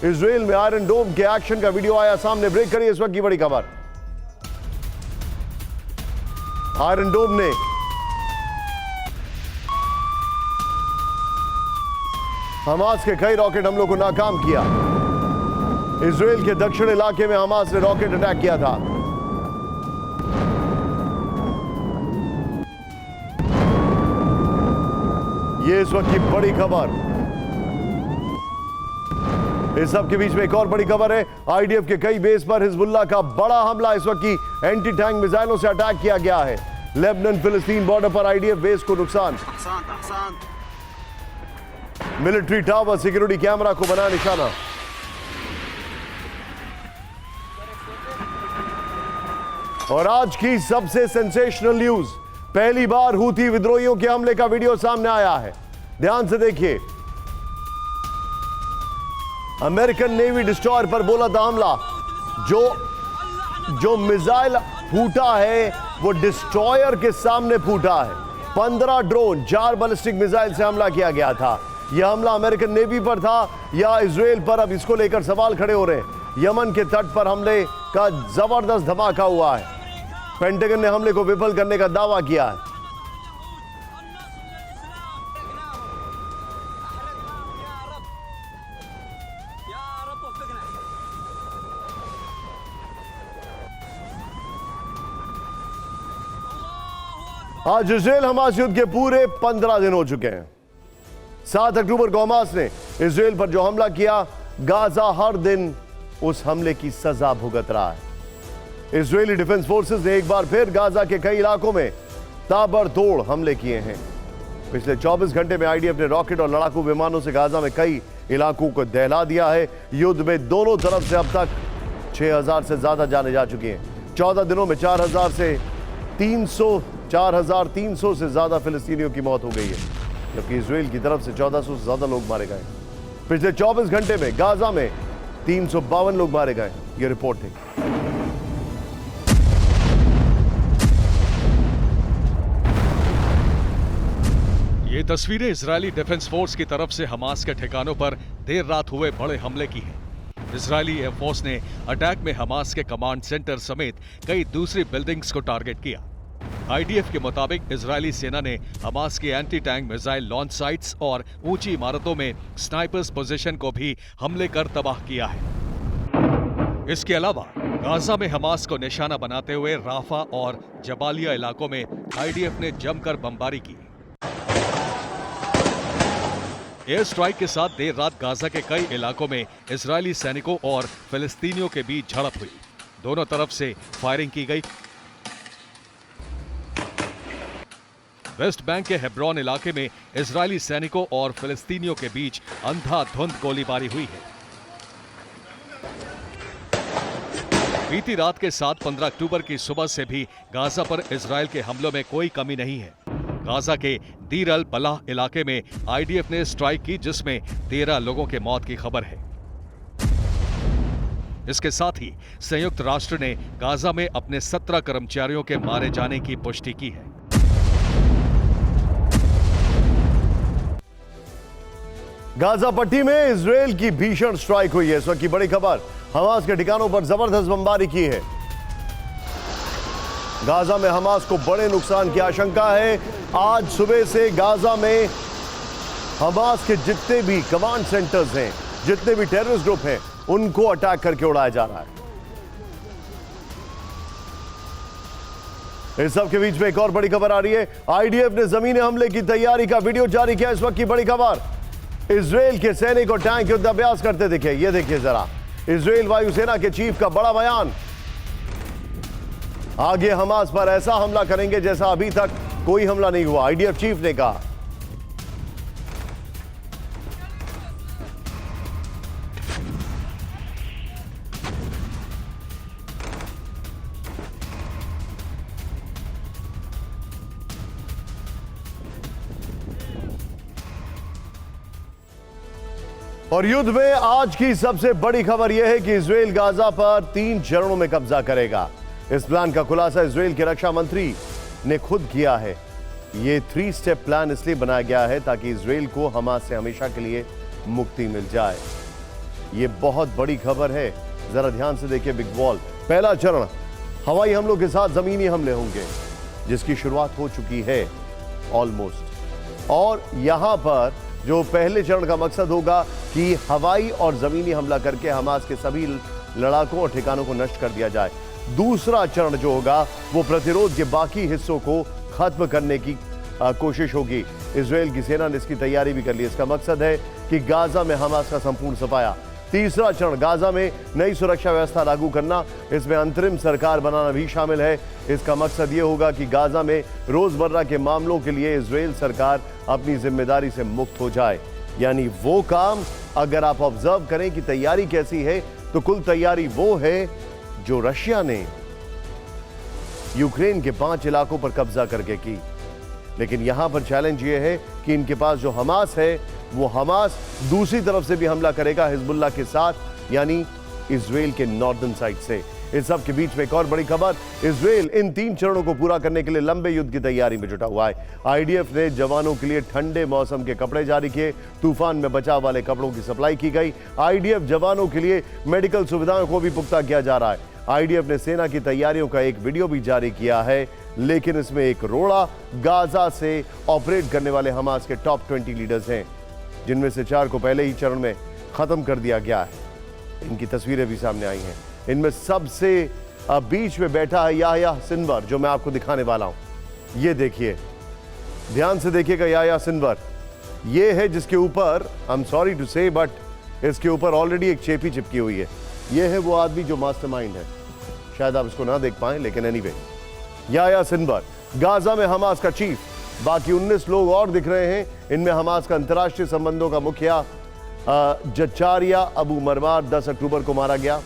Israel में iron डोम के action का वीडियो आया सामने। ब्रेक करिए इस वक्त की बड़ी खबर। आयरन डोम ने हमास के कई रॉकेट हमलों को नाकाम किया। इजराइल के दक्षिण इलाके में हमास ने रॉकेट अटैक किया था। यह इस वक्त की बड़ी खबर। इस सब के बीच में एक और बड़ी खबर है। आईडीएफ के कई बेस पर हिजबुल्लाह का बड़ा हमला इस वक्त की एंटी टैंक मिसाइलों से अटैक किया गया है। लेबनान फिलिस्तीन बॉर्डर पर आईडीएफ बेस को नुकसान। मिलिट्री टावर सिक्योरिटी कैमरा को बना निशाना। और आज की सबसे सेंसेशनल न्यूज, पहली बार हूथी विद्रोहियों के हमले का वीडियो सामने आया है। ध्यान से देखिए। अमेरिकन नेवी डिस्ट्रॉयर पर बोला था हमला। जो मिसाइल फूटा है वो डिस्ट्रॉयर के सामने फूटा है। 15 ड्रोन 4 बैलिस्टिक मिसाइल से हमला किया गया था। यह हमला अमेरिकन नेवी पर था या इजराइल पर, अब इसको लेकर सवाल खड़े हो रहे हैं। यमन के तट पर हमले का जबरदस्त धमाका हुआ है। पेंटागन ने हमले को विफल करने का दावा किया है। आज इजराइल हमास युद्ध के पूरे 15 दिन हो चुके हैं। 7 अक्टूबर को हमास ने इजराइल पर जो हमला किया, गाजा हर दिन उस हमले की सजा भुगत रहा है। इजरायली डिफेंस फोर्सेस ने एक बार फिर गाजा के कई इलाकों में ताबड़तोड़ हमले किए हैं। पिछले 24 घंटे में आईडीएफ ने रॉकेट और लड़ाकू विमानों से गाजा में कई इलाकों को दहला दिया है। युद्ध में दोनों तरफ से अब तक 6000 से ज्यादा जाने जा चुकी हैं। 14 दिनों में 4,300 से ज्यादा फिलिस्तीनियों की मौत हो गई है, जबकि इजराइल की तरफ से 1400 से ज्यादा लोग मारे गए। पिछले 24 घंटे में गाजा में 352 लोग मारे गए। यह रिपोर्ट है। ये तस्वीरें इजरायली डिफेंस फोर्स की तरफ से हमास के ठिकानों पर देर रात हुए बड़े हमले की हैं। इजरायली एयरफोर्स ने अटैक में हमास के कमांड सेंटर समेत कई दूसरी बिल्डिंग्स को टारगेट किया। आईडीएफ के मुताबिक इजरायली सेना ने हमास की anti tank missile launch sites और ऊंची इमारतों में स्नाइपर्स पोजीशन को भी हमले कर तबाह किया है। इसके अलावा गाजा में हमास को निशाना बनाते हुए राफा और जबालिया इलाकों में आईडीएफ ने जमकर बमबारी की। एयर स्ट्राइक के साथ देर रात गाजा के कई इलाकों में इजरायली सैनिकों और फिलिस्तीनियों के बीच झड़प हुई। दोनों तरफ से फायरिंग की गई। वेस्ट बैंक के हेब्रोन इलाके में इजरायली सैनिकों और फिलिस्तीनियों के बीच अंधाधुंध गोलीबारी हुई है। बीती रात के साथ 15 अक्टूबर की सुबह से भी गाजा पर इजरायल के हमलों में कोई कमी नहीं है। गाजा के दीर अल बलाह इलाके में आईडीएफ ने स्ट्राइक की, जिसमें 13 लोगों के मौत की खबर है। इसके साथ ही संयुक्त राष्ट्र ने गाजा में अपने 17 कर्मचारियों के मारे जाने की पुष्टि की है। गाजा पट्टी में इजराइल की भीषण स्ट्राइक हुई है। इस वक्त की बड़ी खबर, हमास के ठिकानों पर जबरदस्त बमबारी की है। गाजा में हमास को बड़े नुकसान की आशंका है। आज सुबह से गाजा में हमास के जितने भी कमांड सेंटर्स हैं, जितने भी टेररिस्ट ग्रुप हैं, उनको अटैक करके उड़ाया जा रहा है। इस सब के बीच में एक और बड़ी खबर आ रही है। आईडीएफ ने जमीनी हमले की तैयारी का वीडियो जारी किया। इस वक्त की बड़ी खबर, इजराइल के सैनिक और टैंक युद्ध अभ्यास करते दिखे। ये देखिए जरा, इजराइल वायुसेना के चीफ का बड़ा बयान। आगे हमास पर ऐसा हमला करेंगे जैसा अभी तक कोई हमला नहीं हुआ, आईडीएफ चीफ ने कहा। और युद्ध में आज की सबसे बड़ी खबर यह है कि इजराइल गाजा पर 3 चरणों में कब्जा करेगा। इस प्लान का खुलासा इजराइल के रक्षा मंत्री ने खुद किया है। यह 3 स्टेप प्लान इसलिए बनाया गया है ताकि इजराइल को हमास से हमेशा के लिए मुक्ति मिल जाए। ये बहुत बड़ी खबर है, जरा ध्यान से देखिए बिग वॉल। पहला चरण हवाई हमलों के साथ जमीनी हमले होंगे, जिसकी शुरुआत हो चुकी है ऑलमोस्ट। और यहां पर जो पहले चरण का मकसद होगा कि हवाई और जमीनी हमला करके हमास के सभी लड़ाकों और ठिकानों को नष्ट कर दिया जाए। दूसरा चरण जो होगा वो प्रतिरोध के बाकी हिस्सों को खत्म करने की कोशिश होगी। इजराइल की सेना ने इसकी तैयारी भी कर ली। इसका मकसद है कि गाजा में हमास का संपूर्ण सफाया। तीसरा चरण गाजा में नई सुरक्षा व्यवस्था लागू करना, इसमें अंतरिम सरकार बनाना भी शामिल है। इसका मकसद यह होगा कि गाजा में रोजमर्रा के मामलों के लिए इजराइल सरकार अपनी जिम्मेदारी से मुक्त हो जाए। यानी वो काम, अगर आप ऑब्जर्व करें कि तैयारी कैसी है, तो कुल तैयारी वो है जो रशिया ने यूक्रेन के 5 इलाकों पर कब्जा करके की। लेकिन यहां पर चैलेंज यह है कि इनके पास जो हमास है, वो हमास दूसरी तरफ से भी हमला करेगा हिजबुल्लाह के साथ, यानी इजराइल के नॉर्दर्न साइड से। इस सब के बीच में एक और बड़ी खबर, इजराइल इन 3 चरणों को पूरा करने के लिए लंबे युद्ध की तैयारी में जुटा हुआ है। आईडीएफ ने जवानों के लिए ठंडे मौसम के कपड़े जारी किए, तूफान में बचाव वाले कपड़ों की सप्लाई की गई। आईडीएफ जवानों के लिए मेडिकल सुविधाओं को भी पुख्ता किया जा रहा है। आईडीएफ ने सेना की तैयारियों का एक वीडियो भी जारी किया है, लेकिन इसमें एक रोड़ा गाजा से ऑपरेट करने वाले हमास के टॉप 20 लीडर्स हैं, जिनमें से 4 को पहले ही चरण में खत्म कर दिया गया है। इनकी तस्वीरें भी सामने आई हैं। इनमें सबसे बीच में बैठा है याह्या सिनवर, जो मैं आपको दिखाने वाला हूं। ये देखिए, ध्यान से देखिएगा। याह्या सिनवर ये है जिसके ऊपर, आई एम सॉरी टू से, बट इसके ऊपर ऑलरेडी एक चेपी चिपकी हुई है। ये है वो आदमी जो मास्टरमाइंड है। शायद आप इसको ना देख पाएं, लेकिन एनीवे, याह्या सिनवर गाजा में हमास का चीफ। बाकी 19 लोग और दिख रहे हैं। इनमें हमास का अंतर्राष्ट्रीय संबंधों का मुखिया जचारिया अबू मरमार 10 अक्टूबर को मारा गया।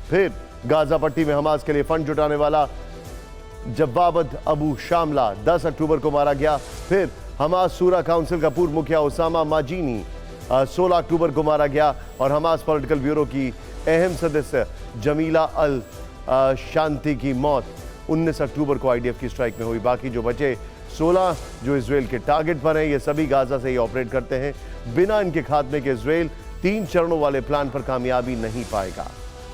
फिर गाजा पट्टी में हमास के लिए फंड जुटाने वाला जब्बाबत अबू शामला 10 अक्टूबर को मारा गया। फिर हमास सूरा काउंसिल का पूर्व मुखिया उसामा माजीनी 16 अक्टूबर को मारा गया। और हमास पॉलिटिकल ब्यूरो की अहम सदस्य जमीला अल शांति की मौत 19 अक्टूबर को आईडीएफ की स्ट्राइक में हुई। बाकी जो बचे 16 जो इजराइल के टारगेट पर हैं, ये सभी गाजा से ही ऑपरेट करते हैं। बिना इनके खात्मे के इजराइल 3 चरणों वाले प्लान पर कामयाबी नहीं पाएगा।